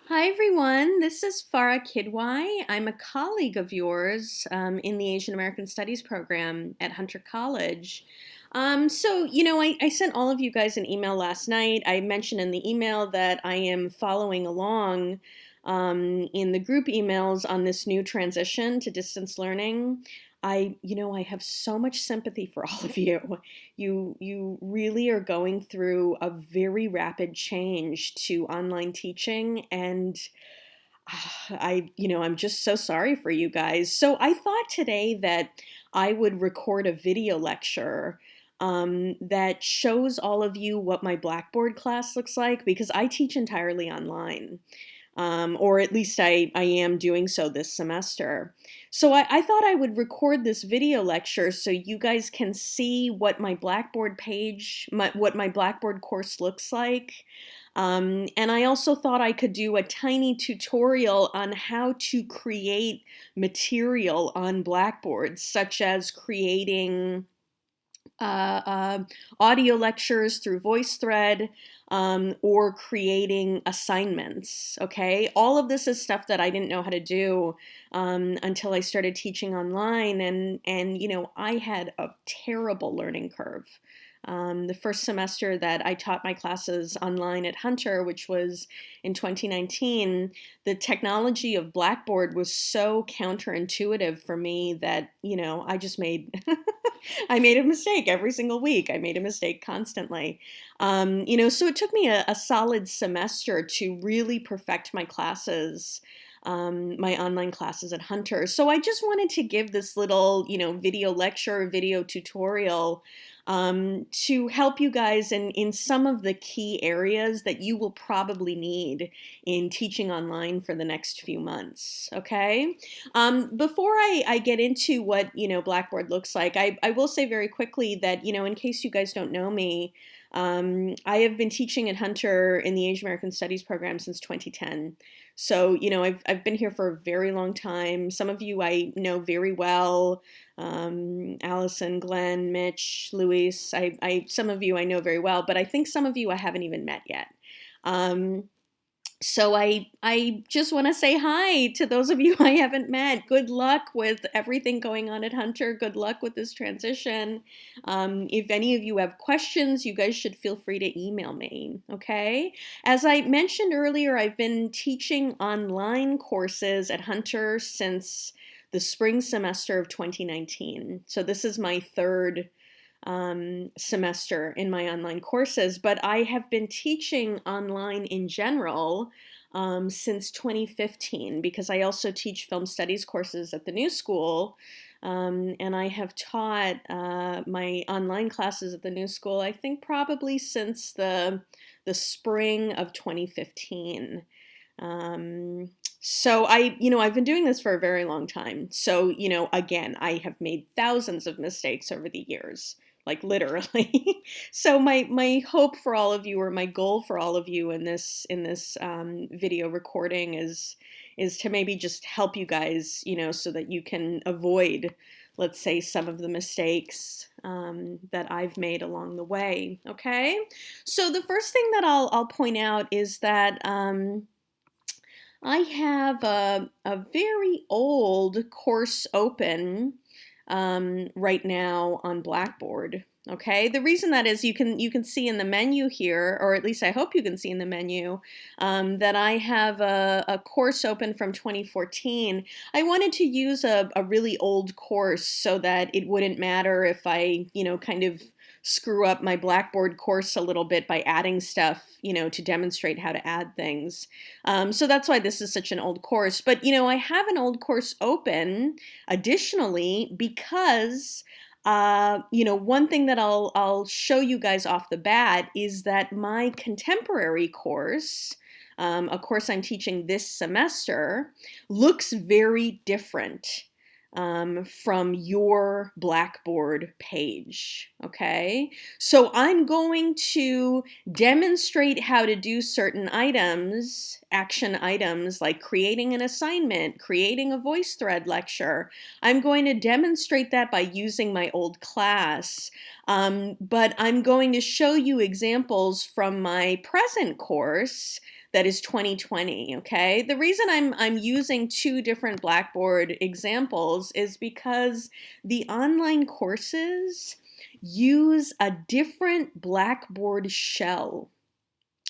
Hi everyone, this is Farah Kidwai. I'm a colleague of yours in the Asian American Studies program at Hunter College. I sent all of you guys an email last night. I mentioned in the email that I am following along in the group emails on this new transition to distance learning. I have so much sympathy for all of you. You really are going through a very rapid change to online teaching, and I'm just so sorry for you guys. So I thought today that I would record a video lecture that shows all of you what my Blackboard class looks like, because I teach entirely online. Or at least I am doing so this semester. So I thought I would record this video lecture so you guys can see what my Blackboard page, what my Blackboard course looks like. And I also thought I could do a tiny tutorial on how to create material on Blackboard, such as creating uh, uh, audio lectures through Voicethread, or creating assignments. Okay, all of this is stuff that I didn't know how to do until I started teaching online, and I had a terrible learning curve. The first semester that I taught my classes online at Hunter, which was in 2019, the technology of Blackboard was so counterintuitive for me that, I just made I made a mistake every single week. I made a mistake constantly. So it took me a solid semester to really perfect my classes, my online classes at Hunter. So I just wanted to give this little, video lecture, video tutorial to help you guys in some of the key areas that you will probably need in teaching online for the next few months. Okay. Before I get into what, Blackboard looks like, I will say very quickly that, in case you guys don't know me, I have been teaching at Hunter in the Asian American Studies program since 2010. So, I've been here for a very long time. Some of you I know very well. Allison, Glenn, Mitch, Luis. Some of you I know very well, but I think some of you I haven't even met yet. So I just want to say hi to those of you I haven't met. Good luck with everything going on at Hunter. Good luck with this transition. If any of you have questions, you guys should feel free to email me, okay? As I mentioned earlier, I've been teaching online courses at Hunter since the spring semester of 2019. So this is my third semester in my online courses, but I have been teaching online in general since 2015, because I also teach film studies courses at the New School. And I have taught my online classes at the New School, I think probably since the spring of 2015. I've been doing this for a very long time. So, again, I have made thousands of mistakes over the years, like literally. So my hope for all of you, or my goal for all of you in this video recording is to maybe just help you guys, so that you can avoid, let's say, some of the mistakes that I've made along the way. Okay, so the first thing that I'll point out is that I have a very old course open right now on Blackboard. Okay, the reason that is, you can see in the menu here, or at least I hope you can see in the menu, that I have a course open from 2014. I wanted to use a really old course so that it wouldn't matter if I, kind of screw up my Blackboard course a little bit by adding stuff, to demonstrate how to add things. So that's why this is such an old course. But, I have an old course open additionally because one thing that I'll show you guys off the bat is that my contemporary course, a course I'm teaching this semester, looks very different from your Blackboard page, okay? So I'm going to demonstrate how to do certain items, action items, like creating an assignment, creating a Voicethread lecture. I'm going to demonstrate that by using my old class, but I'm going to show you examples from my present course that is 2020, okay? The reason I'm using two different Blackboard examples is because the online courses use a different Blackboard shell,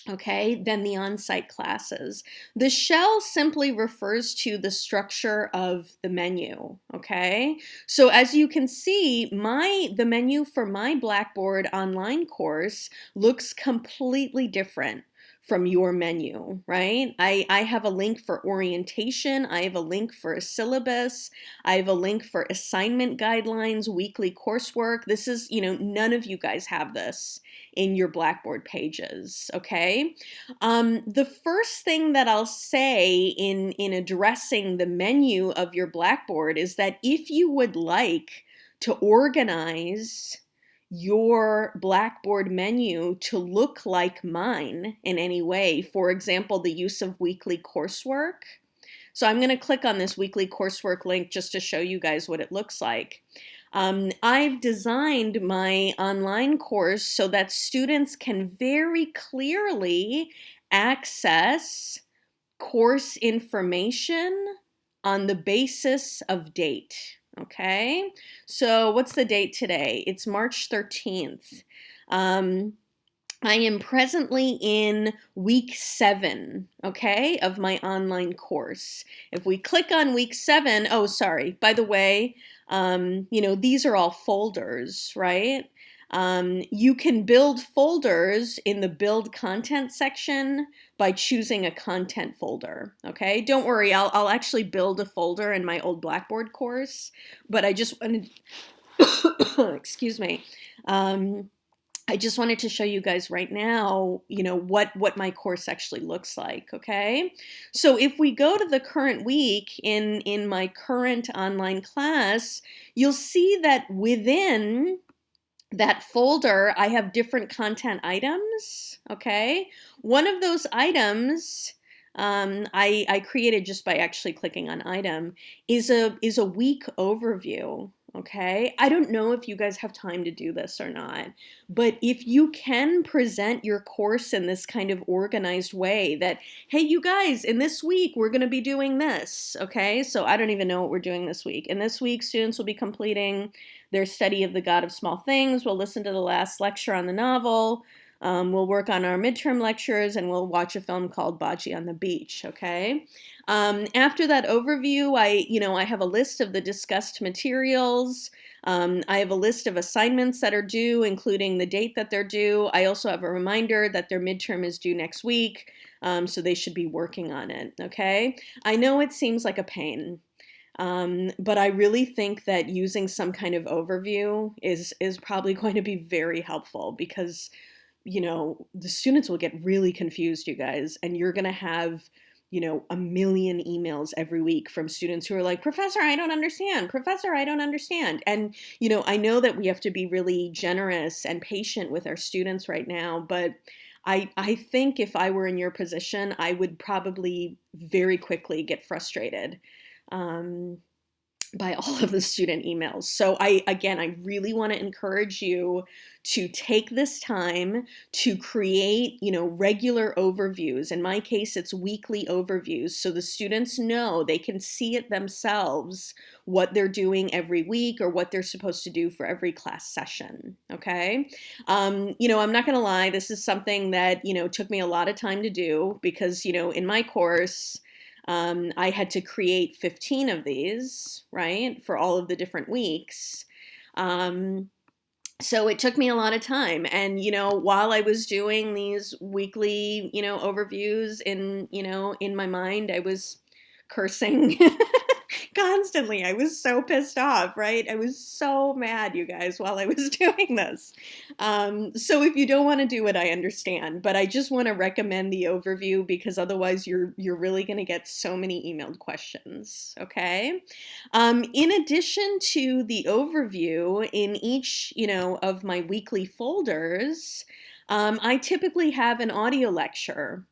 okay, than the on-site classes. The shell simply refers to the structure of the menu, okay? So as you can see, the menu for my Blackboard online course looks completely different from your menu, right? I have a link for orientation. I have a link for a syllabus. I have a link for assignment guidelines, weekly coursework. This is, none of you guys have this in your Blackboard pages, okay? The first thing that I'll say in addressing the menu of your Blackboard is that if you would like to organize your Blackboard menu to look like mine in any way, for example, the use of weekly coursework. So I'm going to click on this weekly coursework link just to show you guys what it looks like. I've designed my online course so that students can very clearly access course information on the basis of date. Okay, so what's the date today? It's March 13th. I am presently in week 7, okay, of my online course. If we click on week 7, oh, sorry, by the way, these are all folders, right? You can build folders in the build content section by choosing a content folder, okay? Don't worry, I'll actually build a folder in my old Blackboard course, but I just wanted, excuse me, I just wanted to show you guys right now, what my course actually looks like, okay? So if we go to the current week in my current online class, you'll see that within that folder, I have different content items, okay? One of those items I created just by actually clicking on item is a week overview, okay? I don't know if you guys have time to do this or not, but if you can present your course in this kind of organized way that, hey, you guys, in this week, we're gonna be doing this, okay? So I don't even know what we're doing this week. And this week, students will be completing their study of the God of Small Things. We'll listen to the last lecture on the novel. We'll work on our midterm lectures, and we'll watch a film called Bocce on the Beach, okay? After that overview, I have a list of the discussed materials. I have a list of assignments that are due, including the date that they're due. I also have a reminder that their midterm is due next week, so they should be working on it, okay? I know it seems like a pain, but I really think that using some kind of overview is probably going to be very helpful because the students will get really confused, you guys, and you're going to have, a million emails every week from students who are like, Professor, I don't understand. Professor, I don't understand. And, I know that we have to be really generous and patient with our students right now, but I think if I were in your position, I would probably very quickly get frustrated. By all of the student emails. So I really want to encourage you to take this time to create, regular overviews. In my case, it's weekly overviews. So the students know they can see it themselves, what they're doing every week or what they're supposed to do for every class session. Okay. I'm not going to lie. This is something that, took me a lot of time to do because, in my course, I had to create 15 of these, right, for all of the different weeks. So it took me a lot of time. And, while I was doing these weekly, overviews in my mind, I was cursing constantly. I was so pissed off, right? I was so mad, you guys, while I was doing this. So if you don't want to do it, I understand, but I just want to recommend the overview because otherwise you're really going to get so many emailed questions, okay? In addition to the overview in each, of my weekly folders, I typically have an audio lecture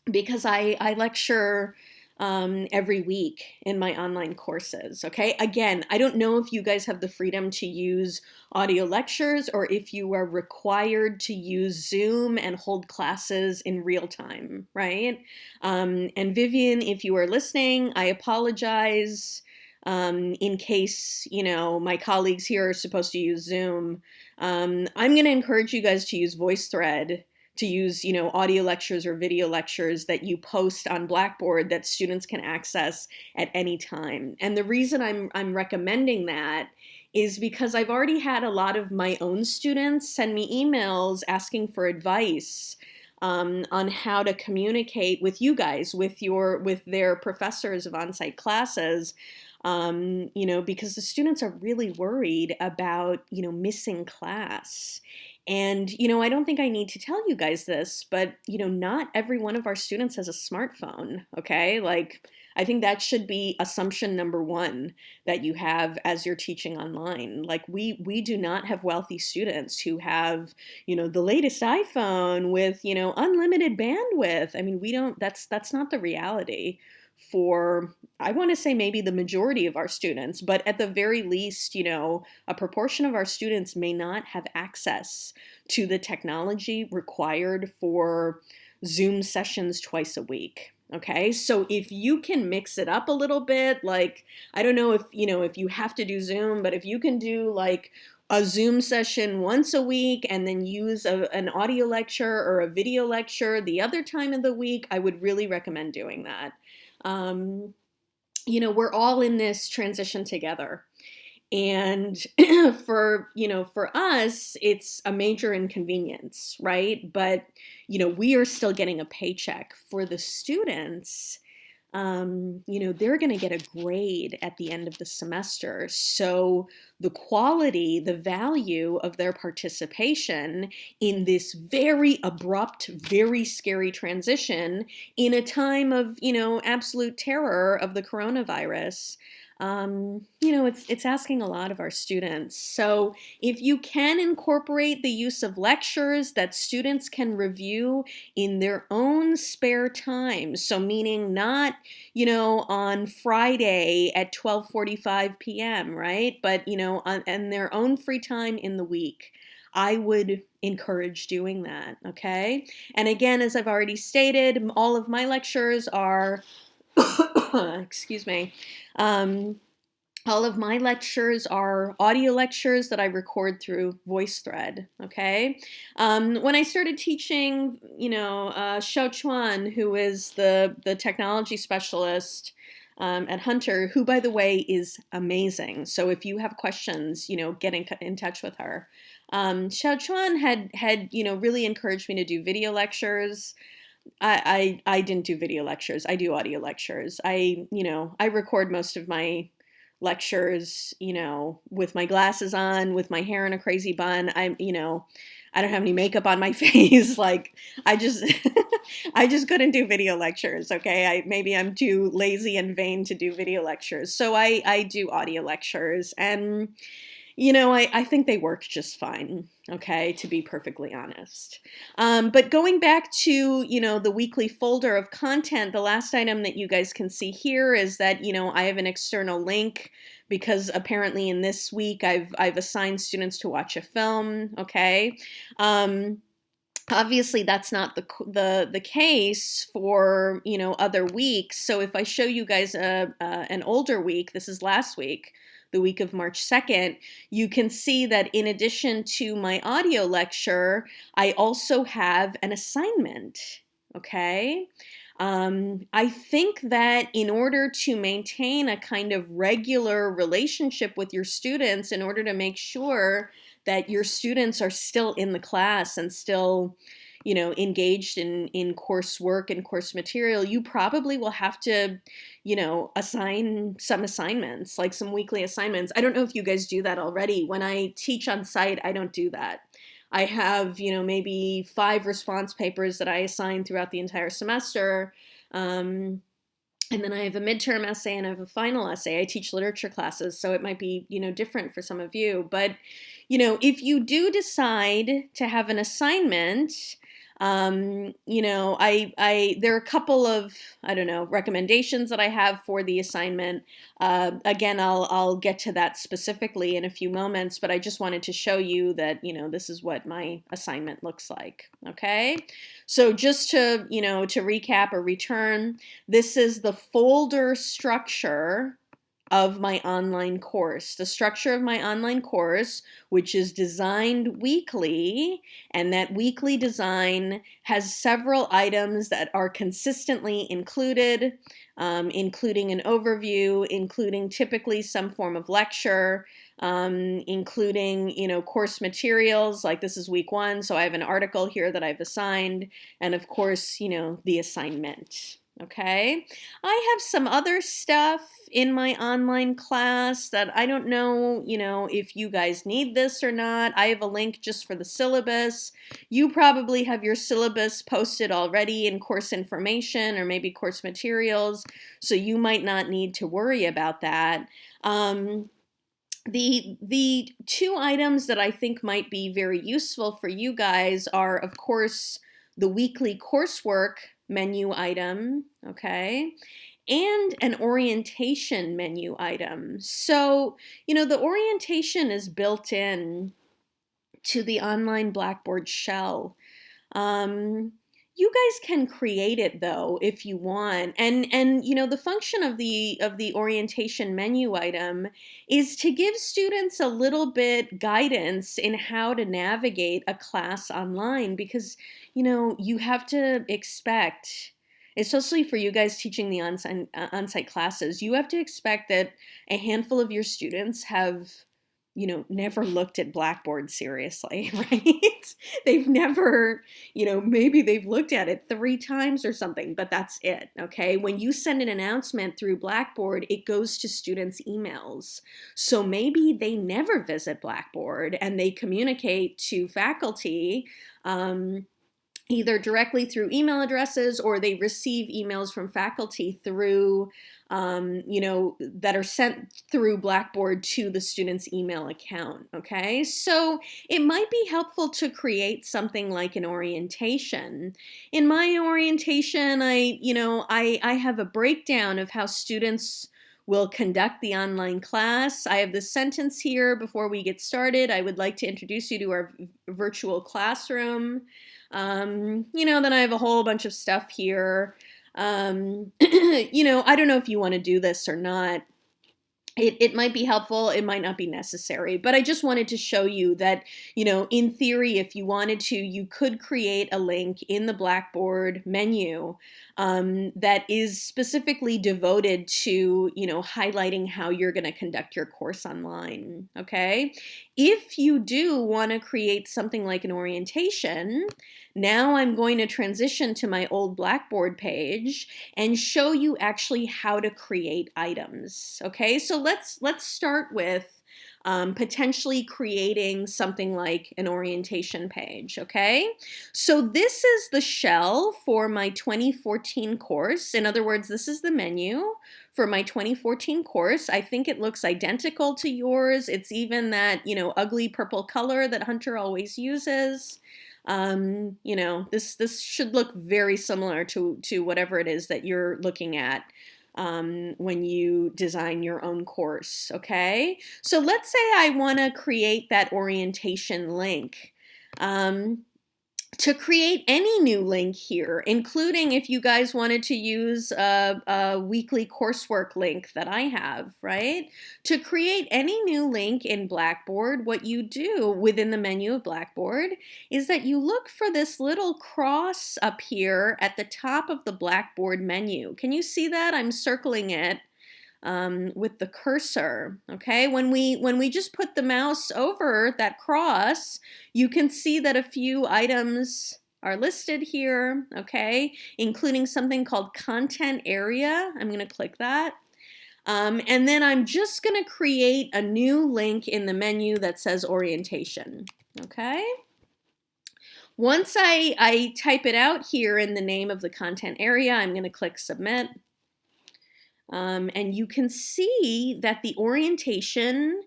because I lecture every week in my online courses, okay? Again, I don't know if you guys have the freedom to use audio lectures or if you are required to use Zoom and hold classes in real time, right? And Vivian, if you are listening, I apologize in case, my colleagues here are supposed to use Zoom. I'm going to encourage you guys to use Voicethread, to use, audio lectures or video lectures that you post on Blackboard that students can access at any time. And the reason I'm recommending that is because I've already had a lot of my own students send me emails asking for advice on how to communicate with you guys, with their professors of on-site classes, because the students are really worried about, missing class. And, I don't think I need to tell you guys this, but, not every one of our students has a smartphone, okay? Like, I think that should be assumption number one that you have as you're teaching online. Like, we do not have wealthy students who have, the latest iPhone with, unlimited bandwidth. I mean, that's not the reality for, I want to say, maybe the majority of our students, but at the very least, a proportion of our students may not have access to the technology required for Zoom sessions twice a week. Okay, so if you can mix it up a little bit, like, I don't know if you have to do Zoom, but if you can do like a Zoom session once a week and then use an audio lecture or a video lecture the other time of the week, I would really recommend doing that. We're all in this transition together. And for us, it's a major inconvenience, right? But, we are still getting a paycheck. For the students, they're going to get a grade at the end of the semester. So the quality, the value of their participation in this very abrupt, very scary transition in a time of, absolute terror of the coronavirus, it's asking a lot of our students. So if you can incorporate the use of lectures that students can review in their own spare time, so meaning not, on Friday at 12:45 p.m., right? But, on their own free time in the week, I would encourage doing that, okay? And again, as I've already stated, all of my lectures are excuse me. All of my lectures are audio lectures that I record through Voicethread, okay? When I started teaching, Xiao Chuan, who is the technology specialist at Hunter, who, by the way, is amazing. So if you have questions, get in touch with her. Xiao Chuan had really encouraged me to do video lectures. I didn't do video lectures. I do audio lectures. I record most of my lectures, with my glasses on, with my hair in a crazy bun. I don't have any makeup on my face. Like, I just, I just couldn't do video lectures. Okay. Maybe I'm too lazy and vain to do video lectures. So I do audio lectures, and I think they work just fine, okay, to be perfectly honest. But going back to, the weekly folder of content, the last item that you guys can see here is that, I have an external link because apparently in this week I've assigned students to watch a film, okay? Obviously, that's not the case for, other weeks. So if I show you guys an older week, this is last week, the week of March 2nd, you can see that in addition to my audio lecture, I also have an assignment, okay? I think that in order to maintain a kind of regular relationship with your students, in order to make sure that your students are still in the class and still, engaged in coursework and course material, you probably will have to, assign some assignments, like some weekly assignments. I don't know if you guys do that already. When I teach on site, I don't do that. I have, maybe 5 response papers that I assign throughout the entire semester. And then I have a midterm essay and I have a final essay. I teach literature classes, so it might be, different for some of you. But, if you do decide to have an assignment, You know, there are a couple of, I don't know, recommendations that I have for the assignment. Again, I'll get to that specifically in a few moments, but I just wanted to show you that, you know, this is what my assignment looks like. Okay. So just to, you know, to recap or return, this is the folder structure of my online course. The structure of my online course, which is designed weekly, and that weekly design has several items that are consistently included, including an overview, including typically some form of lecture, including, you know, course materials, like this is week 1, so I have an article here that I've assigned, and of course, you know, the assignment. Okay, I have some other stuff in my online class that I don't know, you know, if you guys need this or not. I have a link just for the syllabus. You probably have your syllabus posted already in course information or maybe course materials, so you might not need to worry about that. The two items that I think might be very useful for you guys are, of course, the weekly coursework menu item, okay, and an orientation menu item. So, you know, the orientation is built in to the online Blackboard shell. You guys can create it though if you want, and you know, the function of the orientation menu item is to give students a little bit guidance in how to navigate a class online, because you know, you have to expect, especially for you guys teaching the on-site classes, you have to expect that a handful of your students have, you know, never looked at Blackboard seriously, right? They've never, you know, maybe they've looked at it 3 times or something, but that's it, okay? When you send an announcement through Blackboard, it goes to students' emails. So maybe they never visit Blackboard and they communicate to faculty, either directly through email addresses, or they receive emails from faculty through, you know, that are sent through Blackboard to the student's email account, okay? So it might be helpful to create something like an orientation. In my orientation, I have a breakdown of how students will conduct the online class. I have this sentence here before we get started. I would like to introduce you to our virtual classroom. You know, then I have a whole bunch of stuff here. You know, I don't know if you want to do this or not. It might be helpful, it might not be necessary, but I just wanted to show you that, you know, in theory, if you wanted to, you could create a link in the Blackboard menu that is specifically devoted to, you know, highlighting how you're going to conduct your course online, okay? If you do want to create something like an orientation, now I'm going to transition to my old Blackboard page and show you actually how to create items, okay? So let's start with potentially creating something like an orientation page, okay? So this is the shell for my 2014 course. In other words, this is the menu for my 2014 course. I think it looks identical to yours. It's even that, you know, ugly purple color that Hunter always uses. You know, this should look very similar to whatever it is that you're looking at when you design your own course, okay? So let's say I want to create that orientation link. To create any new link here, including if you guys wanted to use a weekly coursework link that I have, right? To create any new link in Blackboard, what you do within the menu of Blackboard is that you look for this little cross up here at the top of the Blackboard menu. Can you see that? I'm circling it with the cursor, okay? When we just put the mouse over that cross, you can see that a few items are listed here, okay? Including something called content area. I'm gonna click that. And then I'm just gonna create a new link in the menu that says orientation, okay? Once I type it out here in the name of the content area, I'm gonna click submit. And you can see that the orientation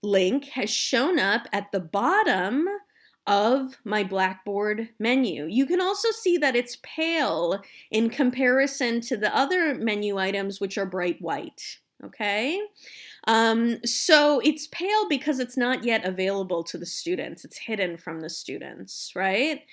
link has shown up at the bottom of my Blackboard menu. You can also see that it's pale in comparison to the other menu items, which are bright white, okay? So it's pale because it's not yet available to the students. It's hidden from the students, right?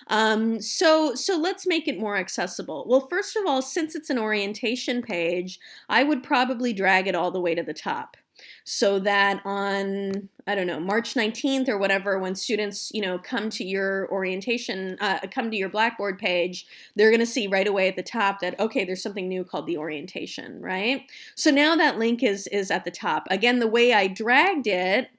So let's make it more accessible. Well, first of all, since it's an orientation page, I would probably drag it all the way to the top, so that on, I don't know, March 19th or whatever, when students, come to your orientation, come to your Blackboard page, they're going to see right away at the top that, okay, there's something new called the orientation, right? So now that link is at the top. Again, the way I dragged it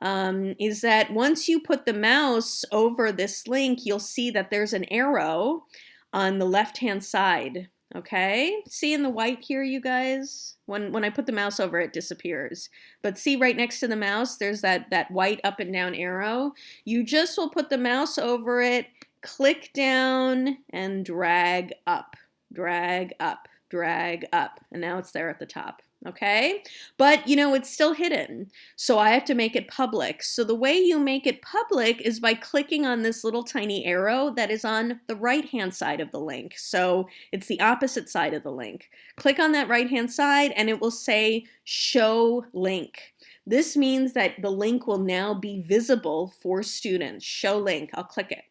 is that once you put the mouse over this link, you'll see that there's an arrow on the left-hand side. Okay, see in the white here, you guys? When I put the mouse over, it disappears. But see right next to the mouse, there's that white up and down arrow. You just will put the mouse over it, click down, and drag up, drag up, drag up. And now it's there at the top. Okay, but it's still hidden, so I have to make it public. So the way you make it public is by clicking on this little tiny arrow that is on the right hand side of the link. So it's the opposite side of the link. Click on that right hand side and it will say show link. This means that the link will now be visible for students. Show link. I'll click it.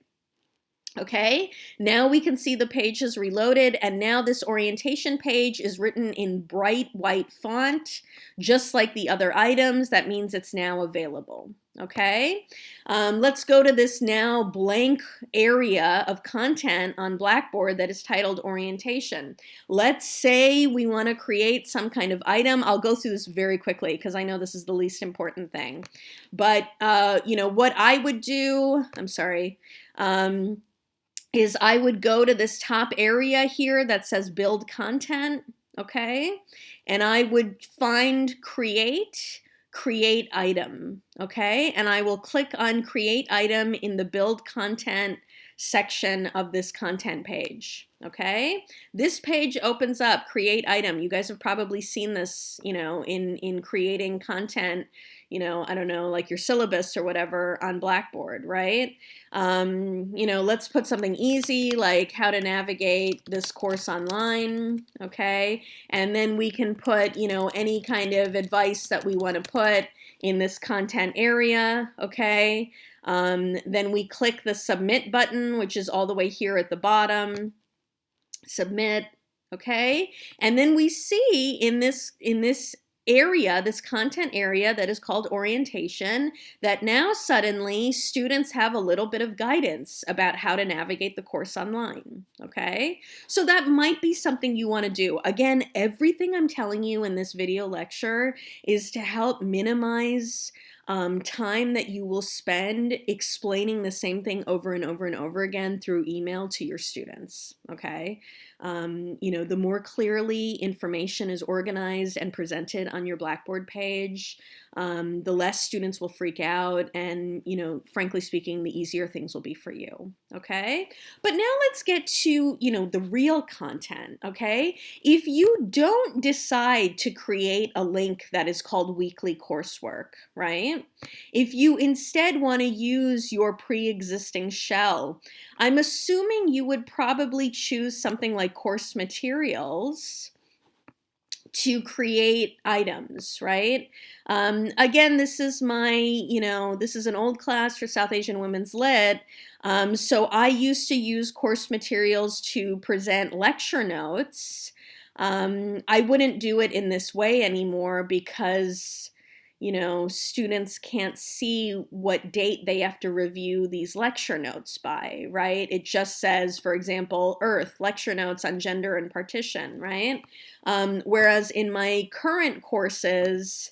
Okay, now we can see the page is reloaded, and now this orientation page is written in bright white font, just like the other items. That means it's now available. Okay, let's go to this now blank area of content on Blackboard that is titled orientation. Let's say we want to create some kind of item. I'll go through this very quickly because I know this is the least important thing. But, what I would do, I'm sorry, is I would go to this top area here that says build content, okay? And I would find create item, okay? And I will click on create item in the build content section of this content page, okay? This page opens up create item. You guys have probably seen this, in creating content, I don't know, like your syllabus or whatever on Blackboard, right? Let's put something easy like how to navigate this course online, okay? And then we can put, any kind of advice that we want to put in this content area, okay? Then we click the submit button, which is all the way here at the bottom. Submit, okay? And then we see in this area, this content area that is called orientation, that now suddenly students have a little bit of guidance about how to navigate the course online, okay? So that might be something you want to do. Again, everything I'm telling you in this video lecture is to help minimize time that you will spend explaining the same thing over and over and over again through email to your students, okay? The more clearly information is organized and presented on your Blackboard page, the less students will freak out, and, frankly speaking, the easier things will be for you, okay? But now let's get to, the real content, okay? If you don't decide to create a link that is called weekly coursework, right? If you instead want to use your pre-existing shell, I'm assuming you would probably choose something like course materials to create items, right? Again, this is this is an old class for South Asian Women's Lit. So I used to use course materials to present lecture notes. I wouldn't do it in this way anymore because students can't see what date they have to review these lecture notes by, right? It just says, for example, Earth, lecture notes on gender and partition, right? Whereas in my current courses,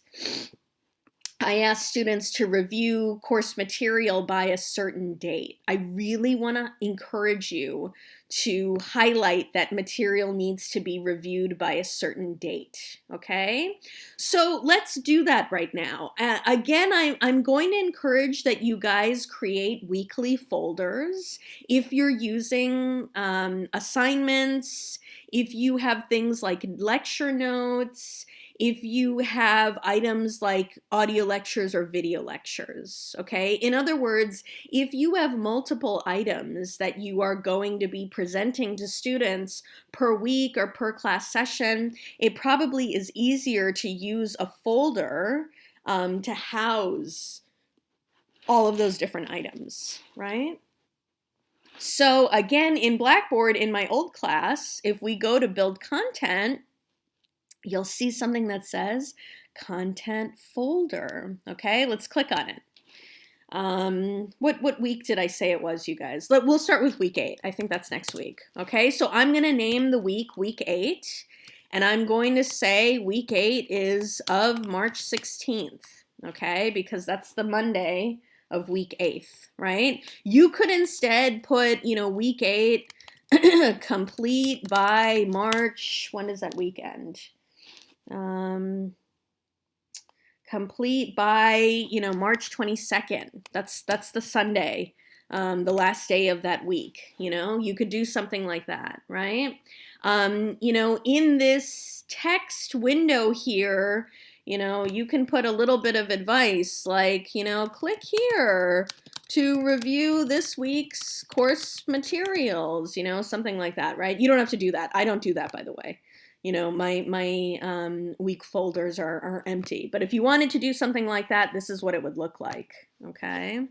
I ask students to review course material by a certain date. I really want to encourage you to highlight that material needs to be reviewed by a certain date, okay? So let's do that right now. Again, I'm going to encourage that you guys create weekly folders. If you're using assignments, if you have things like lecture notes, if you have items like audio lectures or video lectures, okay? In other words, if you have multiple items that you are going to be presenting to students per week or per class session, it probably is easier to use a folder to house all of those different items, right? So again, in Blackboard, in my old class, if we go to build content, you'll see something that says content folder. Okay, let's click on it. What week did I say it was, you guys? We'll start with week 8. I think that's next week. Okay, so I'm going to name the week 8, and I'm going to say week 8 is of March 16th. Okay, because that's the Monday of week 8th, right? You could instead put, week 8 complete by March. When does that week end? Complete by, March 22nd. That's the Sunday, the last day of that week. You could do something like that, right? In this text window here, you can put a little bit of advice like, click here to review this week's course materials, something like that, right? You don't have to do that. I don't do that, by the way. My week folders are empty. But if you wanted to do something like that, this is what it would look like, okay?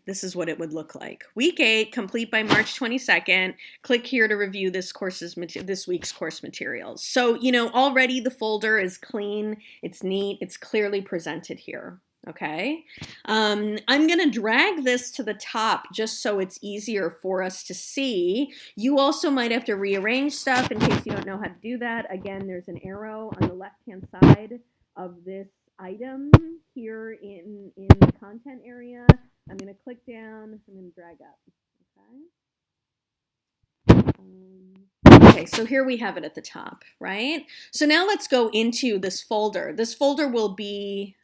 This is what it would look like. Week 8, complete by March 22nd. Click here to review this week's course materials. So, already the folder is clean, it's neat, it's clearly presented here. Okay, I'm going to drag this to the top just so it's easier for us to see. You also might have to rearrange stuff in case you don't know how to do that. Again, there's an arrow on the left-hand side of this item here in the content area. I'm going to click down. I'm going to drag up. Okay, so here we have it at the top, right? So now let's go into this folder. This folder will be,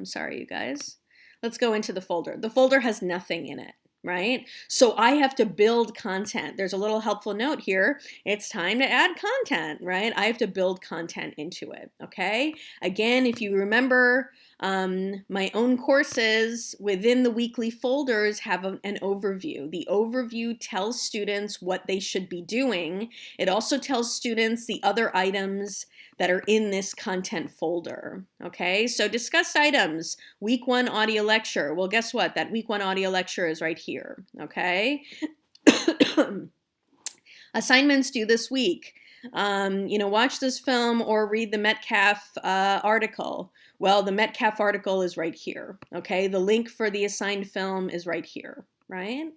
sorry, you guys. Let's go into the folder. The folder has nothing in it, right? So I have to build content. There's a little helpful note here. It's time to add content, right? I have to build content into it, okay? Again, if you remember, my own courses within the weekly folders have an overview. The overview tells students what they should be doing. It also tells students the other items that are in this content folder, okay? So discussed items, week 1 audio lecture. Well, guess what? That week 1 audio lecture is right here, okay? Assignments due this week. Watch this film or read the Metcalf article. Well, the Metcalf article is right here, okay? The link for the assigned film is right here, right?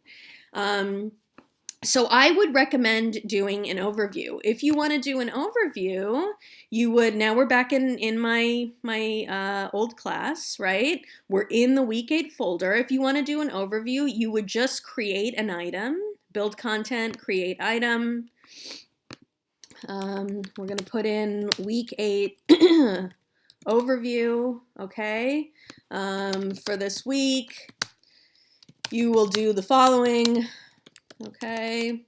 So I would recommend doing an overview. If you want to do an overview, you would, now we're back in my old class, right? We're in the week 8 folder. If you want to do an overview, you would just create an item, build content, create item. We're going to put in week 8 overview, okay? For this week, you will do the following, okay?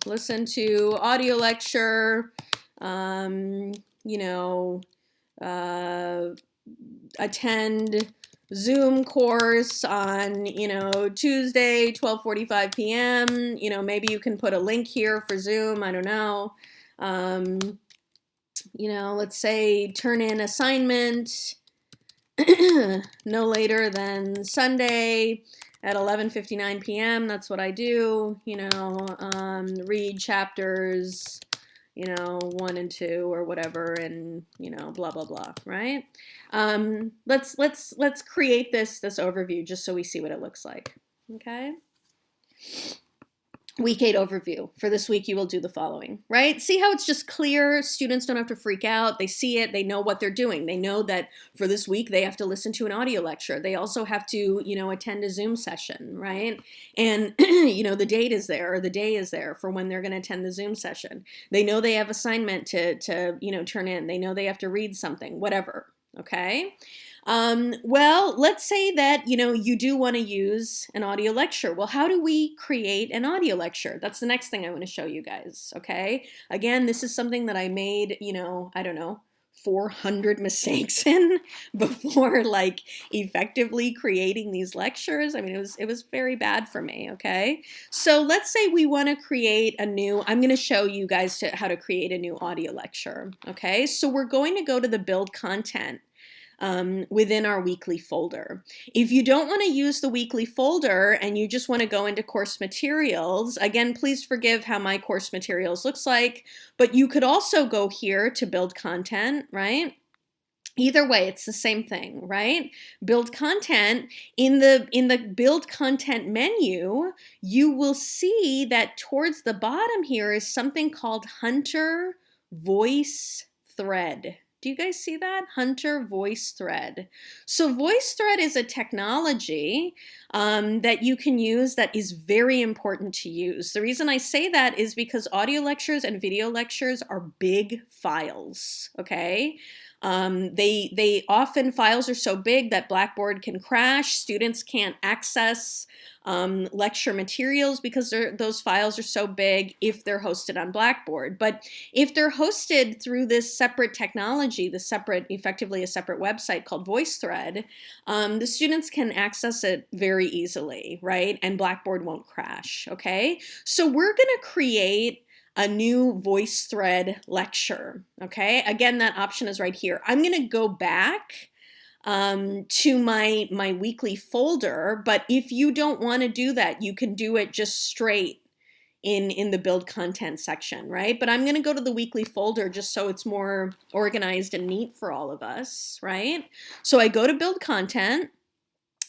Listen to audio lecture, attend Zoom course on, Tuesday, 12:45 p.m. Maybe you can put a link here for Zoom. I don't know. Let's say turn in assignment no later than Sunday at 11:59 p.m. That's what I do. Read chapters, 1 and 2 or whatever, and blah blah blah, right? Let's create this overview just so we see what it looks like. Okay. Week 8 overview. For this week, you will do the following, right? See how it's just clear? Students don't have to freak out. They see it. They know what they're doing. They know that for this week, they have to listen to an audio lecture. They also have to, attend a Zoom session, right? And, the date is there, or the day is there for when they're going to attend the Zoom session. They know they have assignment to turn in. They know they have to read something, whatever, okay? Well, let's say that, you do want to use an audio lecture. Well, how do we create an audio lecture? That's the next thing I want to show you guys, okay? Again, this is something that I made, I don't know, 400 mistakes in before like effectively creating these lectures. I mean, it was very bad for me, okay? So let's say we want to create I'm going to show you guys how to create a new audio lecture, okay? So we're going to go to the build content within our weekly folder. If you don't want to use the weekly folder and you just want to go into course materials, again, please forgive how my course materials looks like, but you could also go here to build content, right? Either way, it's the same thing, right? Build content. In the build content menu, you will see that towards the bottom here is something called Hunter Voicethread. Do you guys see that? Hunter Voicethread. So Voicethread is a technology that you can use that is very important to use. The reason I say that is because audio lectures and video lectures are big files, okay? They often, files are so big that Blackboard can crash. Students can't access lecture materials because those files are so big if they're hosted on Blackboard. But if they're hosted through this separate technology, effectively a separate website called Voicethread, the students can access it very easily, right? And Blackboard won't crash, okay? So we're gonna create a new Voicethread lecture, okay? Again, that option is right here. I'm gonna go back to my weekly folder, but if you don't want to do that, you can do it just straight in the build content section, right? But I'm going to go to the weekly folder just so it's more organized and neat for all of us, right? So I go to build content.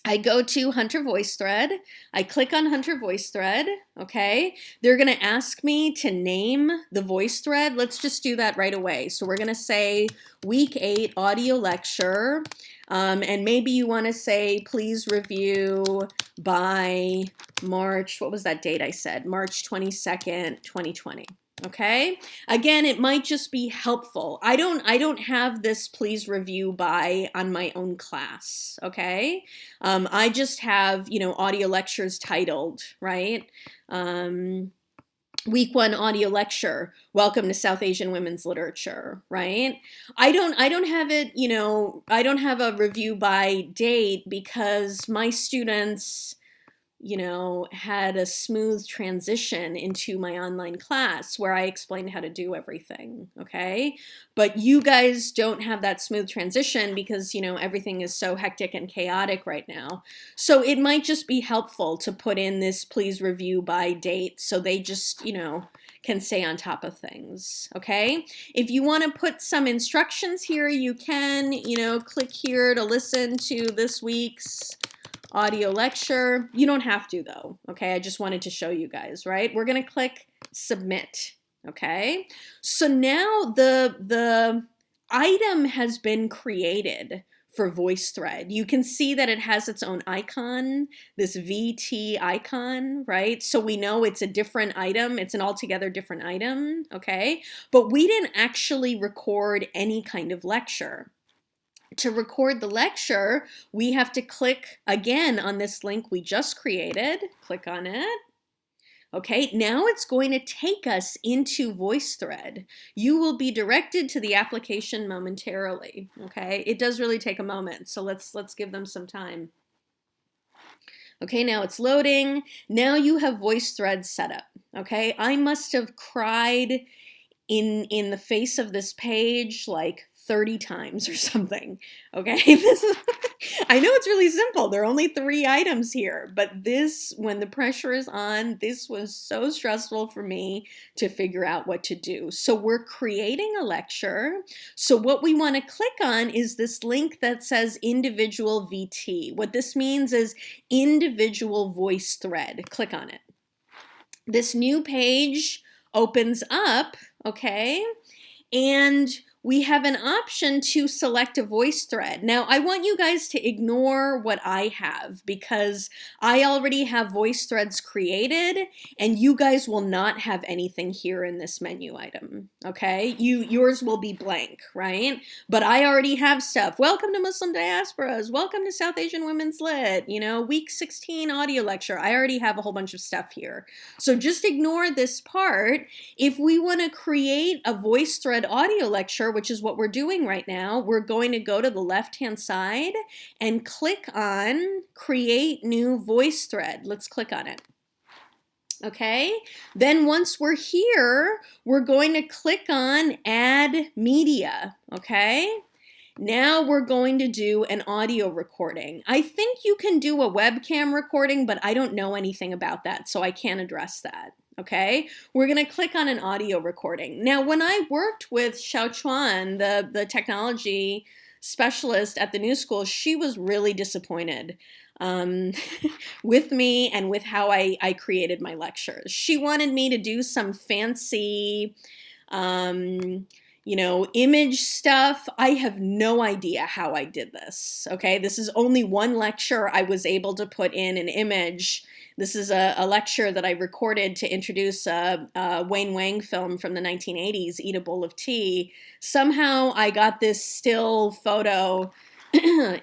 I go to Hunter Voicethread. I click on Hunter Voicethread, okay? They're going to ask me to name the Voicethread. Let's just do that right away. So we're going to say Week 8 audio lecture, and maybe you want to say, please review by March, what was that date I said? March 22nd, 2020. Okay. Again, it might just be helpful. I don't have this please review by on my own class. Okay. I just have, audio lectures titled, right? Week 1 audio lecture, welcome to South Asian women's literature, right? I don't have it, I don't have a review by date because my students, had a smooth transition into my online class where I explained how to do everything, okay? But you guys don't have that smooth transition because, everything is so hectic and chaotic right now. So it might just be helpful to put in this please review by date so they just, can stay on top of things, okay? If you want to put some instructions here, you can, click here to listen to this week's audio lecture. You don't have to though, okay? I just wanted to show you guys, right? We're gonna click submit, okay? So now the item has been created for Voicethread. You can see that it has its own icon, this VT icon, right? So we know it's a different item. It's an altogether different item, okay? But we didn't actually record any kind of lecture. To record the lecture, we have to click again on this link we just created. Click on it. Okay, now it's going to take us into Voicethread. You will be directed to the application momentarily. Okay, it does really take a moment, so let's give them some time. Okay, now it's loading. Now you have Voicethread set up. Okay, I must have cried in the face of this page like 30 times or something, okay? I know it's really simple. There are only 3 items here, but this, when the pressure is on, this was so stressful for me to figure out what to do. So we're creating a lecture. So what we want to click on is this link that says individual VT. What this means is individual Voicethread. Click on it. This new page opens up, okay? And we have an option to select a voice thread. Now, I want you guys to ignore what I have because I already have voice threads created and you guys will not have anything here in this menu item, okay? Yours will be blank, right? But I already have stuff. Welcome to Muslim Diasporas. Welcome to South Asian Women's Lit. You know, week 16 audio lecture. I already have a whole bunch of stuff here. So just ignore this part. If we want to create a voice thread audio lecture, which is what we're doing right now, we're going to go to the left-hand side and click on Create New Voice Thread. Let's click on it. Okay, then once we're here, we're going to click on Add Media, okay? Now we're going to do an audio recording. I think you can do a webcam recording, but I don't know anything about that, so I can't address that. Okay, we're going to click on an audio recording. Now, when I worked with Xiao Chuan, the technology specialist at the New School, she was really disappointed with me and with how I created my lectures. She wanted me to do some fancy, you know, image stuff. I have no idea how I did this, okay? This is only one lecture I was able to put in an image. This is a lecture that I recorded to introduce a Wayne Wang film from the 1980s, Eat a Bowl of Tea. Somehow I got this still photo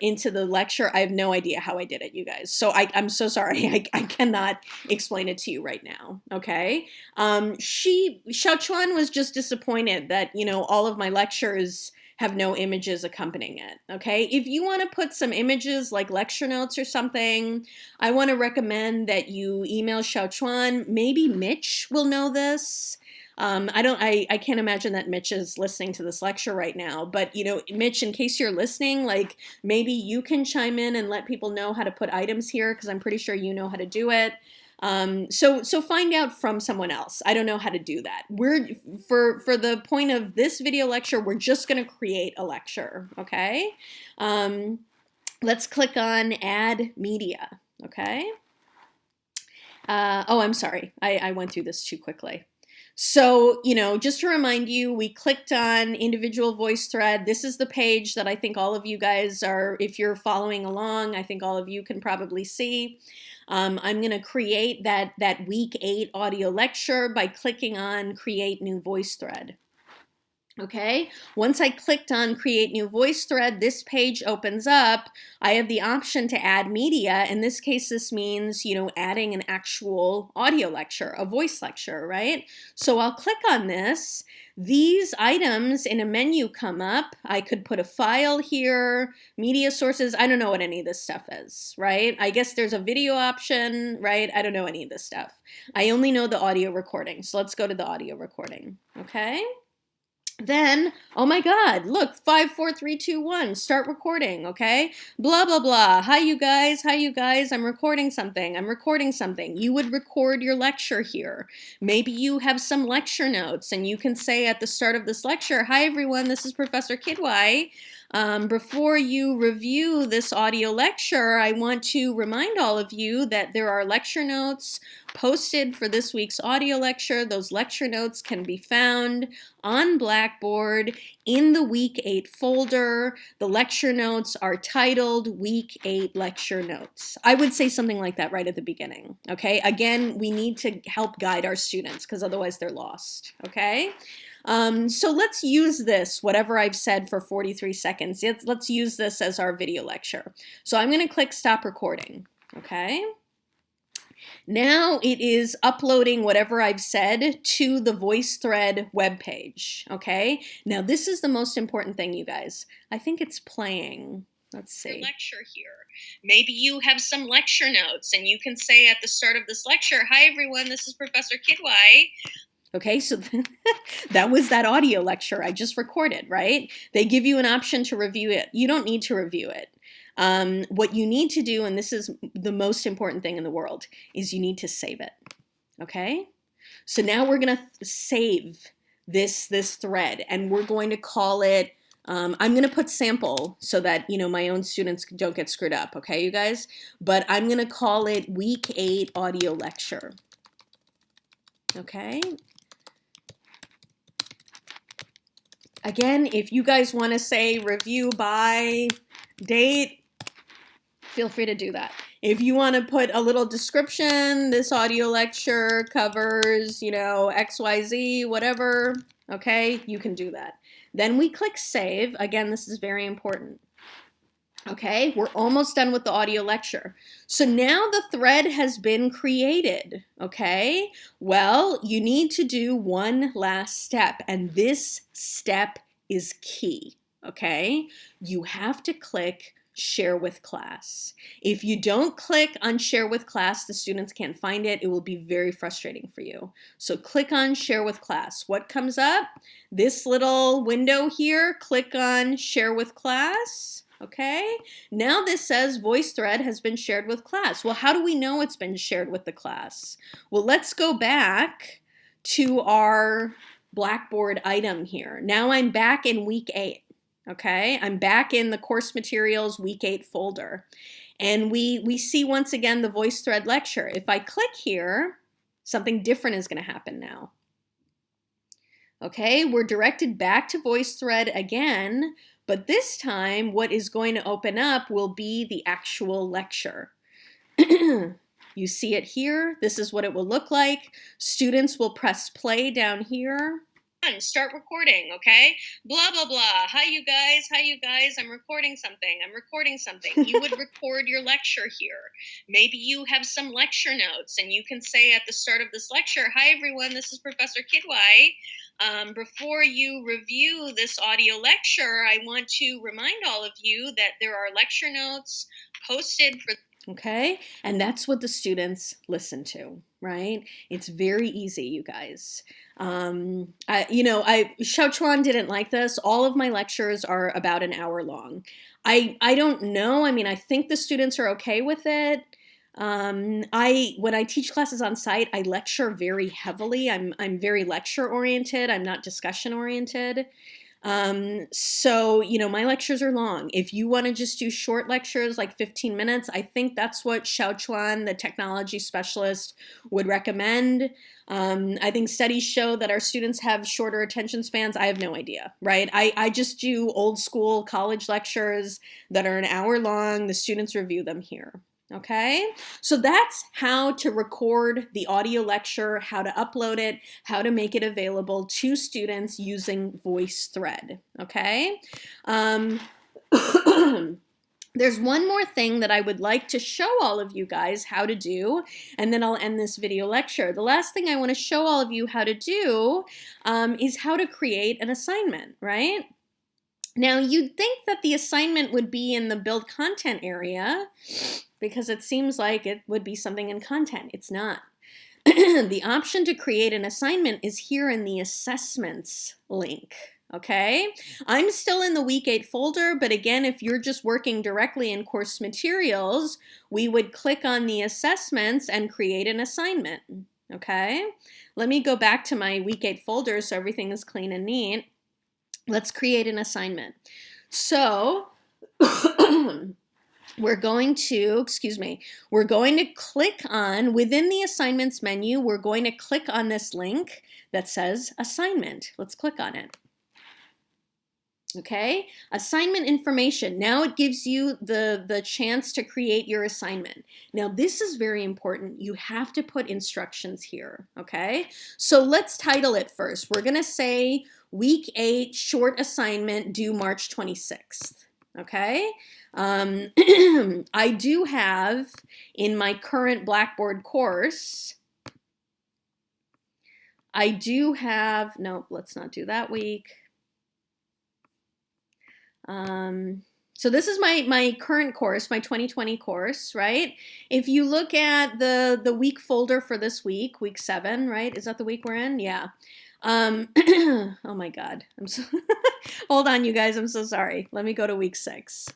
into the lecture. I have no idea how I did it, you guys. So I'm so sorry. I cannot explain it to you right now, okay? Xiao Chuan was just disappointed that, you know, all of my lectures have no images accompanying it, okay? If you want to put some images like lecture notes or something, I want to recommend that you email Xiao Chuan. Maybe Mitch will know this. I can't imagine that Mitch is listening to this lecture right now, but you know, Mitch, in case you're listening, like maybe you can chime in and let people know how to put items here because I'm pretty sure you know how to do it. So find out from someone else. I don't know how to do that. For the point of this video lecture, we're just going to create a lecture, okay? Let's click on Add Media, okay? Oh, I'm sorry. I went through this too quickly. So, you know, just to remind you, we clicked on individual voice thread. This is the page that I think all of you guys are, if you're following along, I think all of you can probably see. I'm going to create that week 8 audio lecture by clicking on Create New Voice Thread. Okay, once I clicked on Create New Voice Thread, this page opens up. I have the option to add media. In this case, this means, you know, adding an actual audio lecture, a voice lecture, right? So I'll click on this. These items in a menu come up. I could put a file here, media sources. I don't know what any of this stuff is, right? I guess there's a video option, right? I don't know any of this stuff. I only know the audio recording. So let's go to the audio recording, okay? Then, oh my God, look, 5, 4, 3, 2, 1, start recording, okay? Blah, blah, blah. Hi, you guys. Hi, you guys. I'm recording something. I'm recording something. You would record your lecture here. Maybe you have some lecture notes and you can say at the start of this lecture, hi, everyone, this is Professor Kidwai. Before you review this audio lecture, I want to remind all of you that there are lecture notes posted for this week's audio lecture. Those lecture notes can be found on Blackboard in the Week 8 folder. The lecture notes are titled Week 8 Lecture Notes. I would say something like that right at the beginning, okay? Again, we need to help guide our students because otherwise they're lost, okay? So let's use this, whatever I've said for 43 seconds. Let's use this as our video lecture. So I'm going to click Stop Recording, okay? Now it is uploading whatever I've said to the Voicethread webpage, okay? Now this is the most important thing, you guys. I think it's playing. Let's see. Lecture here. Maybe you have some lecture notes and you can say at the start of this lecture, hi everyone, this is Professor Kidwai. Okay, so that was that audio lecture I just recorded, right? They give you an option to review it. You don't need to review it. What you need to do, and this is the most important thing in the world, is you need to save it, okay? So now we're going to save this thread, and we're going to call it, I'm going to put sample so that, you know, my own students don't get screwed up, okay, you guys? But I'm going to call it Week 8 Audio Lecture, okay? Again, if you guys want to say review by date, feel free to do that. If you want to put a little description, this audio lecture covers, you know, XYZ, whatever, okay, you can do that. Then we click save. Again, this is very important. Okay, we're almost done with the audio lecture. So now the thread has been created, okay? Well, you need to do one last step, and this step is key, okay? You have to click share with class. If you don't click on share with class, the students can't find it. It will be very frustrating for you. So click on share with class. What comes up? This little window here, click on share with class. Okay, now this says Voicethread has been shared with class. Well, how do we know it's been shared with the class? Well, let's go back to our Blackboard item here. Now I'm back in week 8. Okay, I'm back in the course materials week 8 folder. And we see once again the Voicethread lecture. If I click here, something different is going to happen now. Okay, we're directed back to Voicethread again, but this time what is going to open up will be the actual lecture. You see it here. This is what it will look like. Students will press play down here. Start recording, okay? Blah, blah, blah. Hi, you guys. Hi, you guys. I'm recording something. I'm recording something. You would record your lecture here. Maybe you have some lecture notes, and you can say at the start of this lecture, hi, everyone. This is Professor Kidwai. Before you review this audio lecture, I want to remind all of you that there are lecture notes posted for... Okay, and that's what the students listen to, right? It's very easy, you guys. Xiaochuan didn't like this. All of my lectures are about an hour long. I don't know. I mean, I think the students are okay with it. When I teach classes on site, I lecture very heavily. I'm very lecture oriented. I'm not discussion oriented. So, you know, my lectures are long. If you want to just do short lectures, like 15 minutes, I think that's what Xiaochuan, the technology specialist, would recommend. I think studies show that our students have shorter attention spans. I have no idea, right? I just do old school college lectures that are an hour long. The students review them here. Okay, so that's how to record the audio lecture, how to upload it, how to make it available to students using Voicethread. Okay, there's one more thing that I would like to show all of you guys how to do, and then I'll end this video lecture. The last thing I want to show all of you how to do is how to create an assignment, right? Now, you'd think that the assignment would be in the build content area because it seems like it would be something in content. It's not. The option to create an assignment is here in the assessments link. Okay, I'm still in the week 8 folder, but again, if you're just working directly in course materials, we would click on the assessments and create an assignment. Okay, let me go back to my week 8 folder so everything is clean and neat. Let's create an assignment. So we're going to click on, within the assignments menu, we're going to click on this link that says assignment. Let's click on it. Okay, assignment information. Now it gives you the chance to create your assignment. Now this is very important. You have to put instructions here, okay? So let's title it first. We're gonna say week 8 short assignment due March 26th, okay? I do have in my current Blackboard course, nope, let's not do that week. So this is my current course, my 2020 course, right? If you look at the week folder for this week, week 7, right? Is that the week we're in? Yeah. Oh my God. I'm so hold on, you guys. I'm so sorry. Let me go to week 6.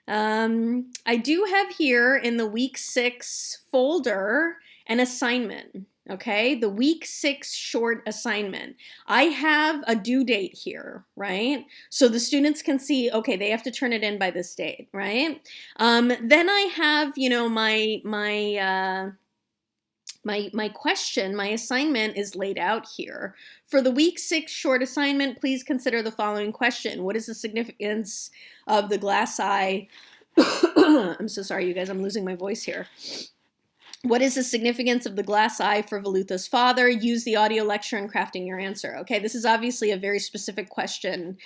I do have here in the week 6 folder an assignment. Okay, the week 6 short assignment. I have a due date here, right? So the students can see, okay, they have to turn it in by this date, right? Then I have, you know, my my question, my assignment is laid out here. For the week 6 short assignment, please consider the following question. What is the significance of the glass eye? I'm so sorry, you guys, I'm losing my voice here. What is the significance of the glass eye for Valutha's father? Use the audio lecture in crafting your answer. Okay, this is obviously a very specific question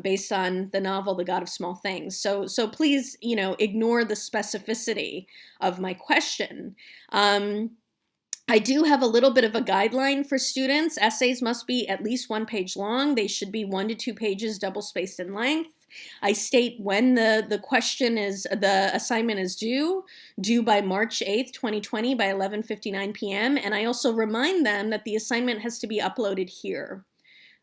based on the novel, The God of Small Things. So please, ignore the specificity of my question. I do have a little bit of a guideline for students. Essays must be at least 1 page long. They should be 1 to 2 pages double spaced in length. I state when the assignment is due by March 8th, 2020 by 11:59 p.m. And I also remind them that the assignment has to be uploaded here.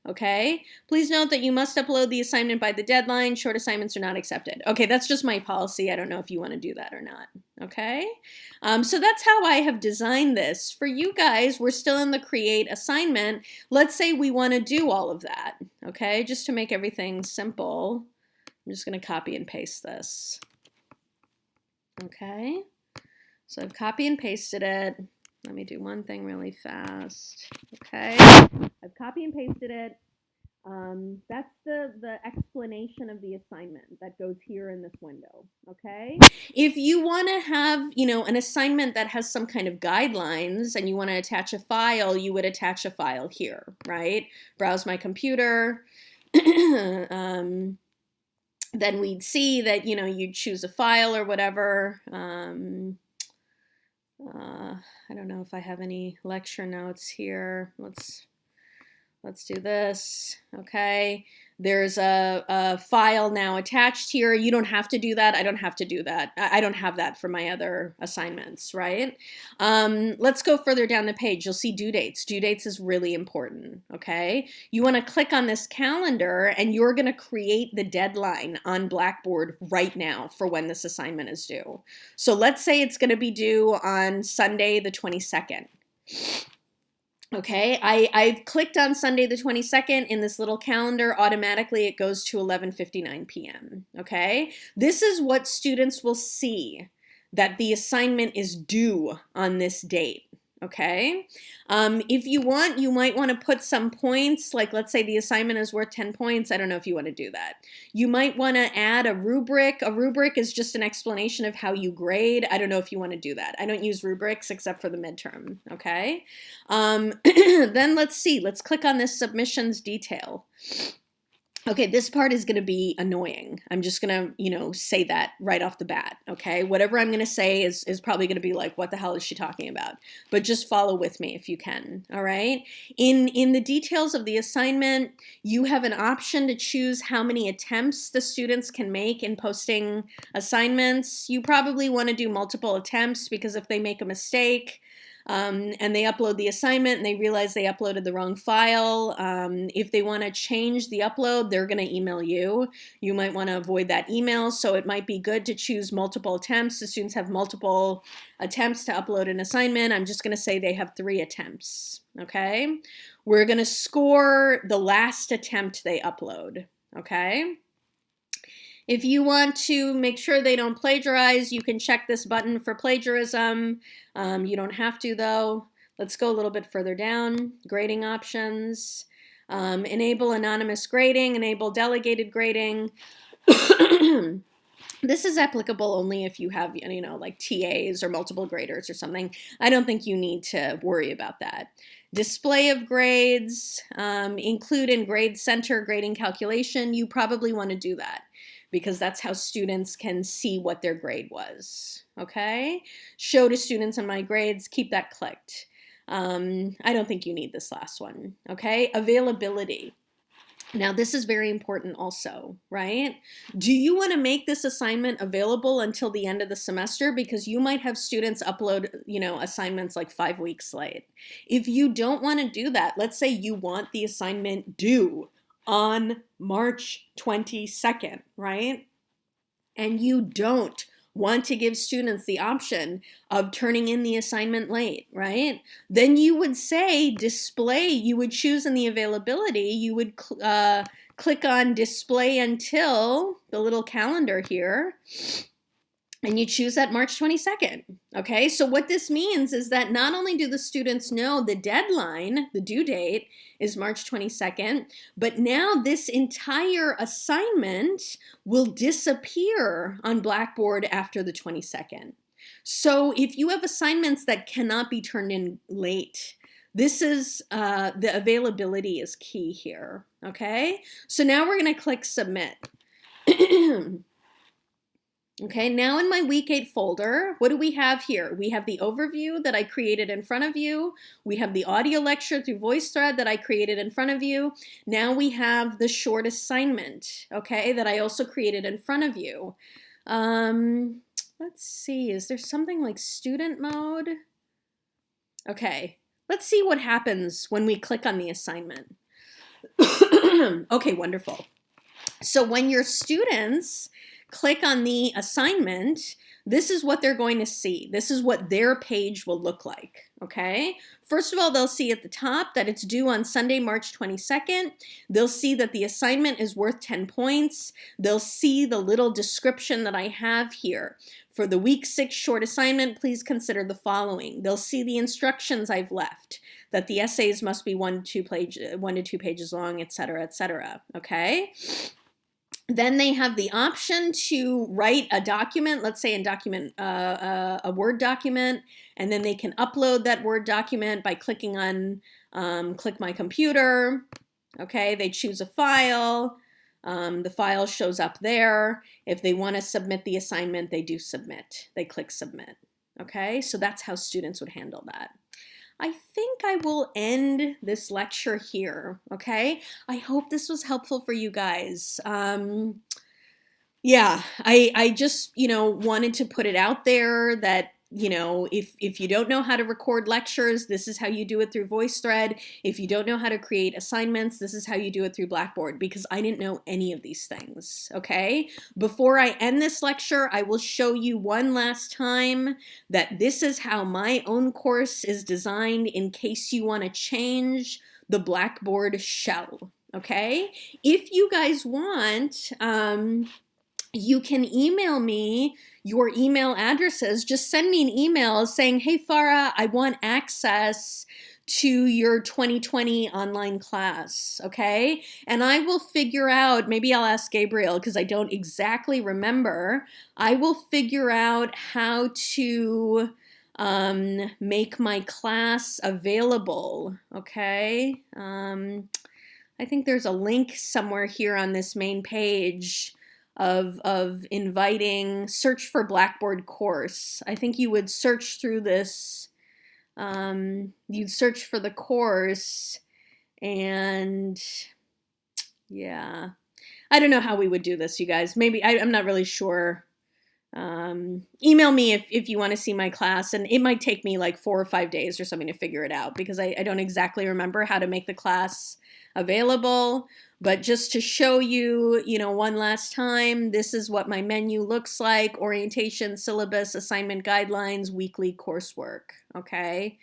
Okay, please note that you must upload the assignment by the deadline. Short assignments are not accepted. Okay, that's just my policy. I don't know if you want to do that or not. Okay, so that's how I have designed this. For you guys, we're still in the create assignment. Let's say we want to do all of that. Okay, just to make everything simple, I'm just going to copy and paste this. Okay, so I've copy and pasted it. Let me do one thing really fast. Okay, I've copy and pasted it. That's the explanation of the assignment that goes here in this window. Okay, if you want to have, an assignment that has some kind of guidelines and you want to attach a file, you would attach a file here, right? Browse my computer. Then we'd see that, you'd choose a file or whatever. I don't know if I have any lecture notes here. Let's do this. Okay, there's a file now attached here. You don't have to do that. I don't have to do that. I don't have that for my other assignments, right? Let's go further down the page. You'll see due dates. Due dates is really important, okay? You want to click on this calendar and you're going to create the deadline on Blackboard right now for when this assignment is due. So let's say it's going to be due on Sunday the 22nd. Okay, I've clicked on Sunday the 22nd in this little calendar. Automatically, it goes to 11:59 p.m. Okay, this is what students will see, that the assignment is due on this date. Okay, if you want, you might want to put some points, like let's say the assignment is worth 10 points. I don't know if you want to do that. You might want to add a rubric. A rubric is just an explanation of how you grade. I don't know if you want to do that. I don't use rubrics except for the midterm, okay? Then let's see. Let's click on this submissions detail. Okay, this part is going to be annoying. I'm just going to, say that right off the bat, okay? Whatever I'm going to say is probably going to be like, what the hell is she talking about? But just follow with me if you can, all right? In the details of the assignment, you have an option to choose how many attempts the students can make in posting assignments. You probably want to do multiple attempts because if they make a mistake, and they upload the assignment and they realize they uploaded the wrong file. If they want to change the upload, they're going to email you. You might want to avoid that email, so it might be good to choose multiple attempts. The students have multiple attempts to upload an assignment. I'm just going to say they have 3 attempts, okay? We're going to score the last attempt they upload, okay? If you want to make sure they don't plagiarize, you can check this button for plagiarism. You don't have to, though. Let's go a little bit further down. Grading options. Enable anonymous grading. Enable delegated grading. This is applicable only if you have, like TAs or multiple graders or something. I don't think you need to worry about that. Display of grades. Include in grade center grading calculation. You probably want to do that, because that's how students can see what their grade was, okay? Show to students on my grades, keep that clicked. I don't think you need this last one, okay? Availability. Now, this is very important also, right? Do you want to make this assignment available until the end of the semester? Because you might have students upload, assignments like 5 weeks late. If you don't want to do that, let's say you want the assignment due on March 22nd, right? And you don't want to give students the option of turning in the assignment late, right? Then you would say display, you would choose in the availability, you would click on display until, the little calendar here, and you choose that March 22nd. Okay, so what this means is that not only do the students know the deadline, the due date is March 22nd, but now this entire assignment will disappear on Blackboard after the 22nd. So if you have assignments that cannot be turned in late, this is, the availability is key here, okay? So now we're gonna click submit. Okay, now in my week 8 folder, what do we have here? We have the overview that I created in front of you. We have the audio lecture through Voicethread that I created in front of you. Now we have the short assignment, okay, that I also created in front of you. Let's see, is there something like student mode? Okay, let's see what happens when we click on the assignment. Okay, wonderful. So when your students click on the assignment, this is what they're going to see. This is what their page will look like, okay? First of all, they'll see at the top that it's due on Sunday, March 22nd. They'll see that the assignment is worth 10 points. They'll see the little description that I have here. For the week 6 short assignment, please consider the following. They'll see the instructions I've left, that the essays must be 1 to 2 pages long, etc., okay? Then they have the option to write a document, let's say a Word document, and then they can upload that Word document by clicking on Click My Computer. Okay, they choose a file. The file shows up there. If they want to submit the assignment, they do submit. They click submit. Okay, so that's how students would handle that. I think I will end this lecture here, okay? I hope this was helpful for you guys. Yeah, I just, wanted to put it out there that, if you don't know how to record lectures, this is how you do it through Voicethread. If you don't know how to create assignments, this is how you do it through Blackboard, because I didn't know any of these things, okay? Before I end this lecture, I will show you one last time that this is how my own course is designed in case you want to change the Blackboard shell, okay? If you guys want, you can email me your email addresses. Just send me an email saying, hey, Farah, I want access to your 2020 online class, okay? And I will figure out, maybe I'll ask Gabriel because I don't exactly remember. I will figure out how to make my class available, okay? I think there's a link somewhere here on this main page of inviting, search for Blackboard course. I think you would search through this, you'd search for the course, and yeah, I don't know how we would do this, you guys. Maybe, I'm not really sure. Email me if you want to see my class, and it might take me like 4 or 5 days or something to figure it out, because I don't exactly remember how to make the class available. But just to show you, one last time, this is what my menu looks like: orientation, syllabus, assignment guidelines, weekly coursework, okay?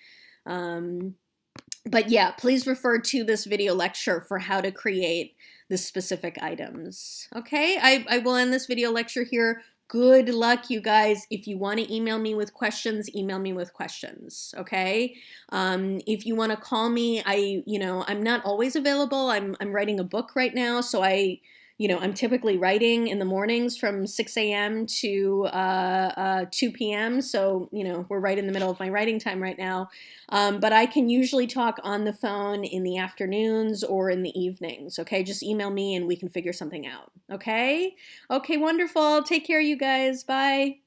But yeah, please refer to this video lecture for how to create the specific items, okay? I will end this video lecture here. Good luck, you guys. If you want to email me with questions, email me with questions, okay? If you want to call me, I'm not always available. I'm writing a book right now, so I'm typically writing in the mornings from 6 a.m. to 2 p.m. So, we're right in the middle of my writing time right now. But I can usually talk on the phone in the afternoons or in the evenings, okay? Just email me and we can figure something out, okay? Okay, wonderful. Take care, you guys. Bye.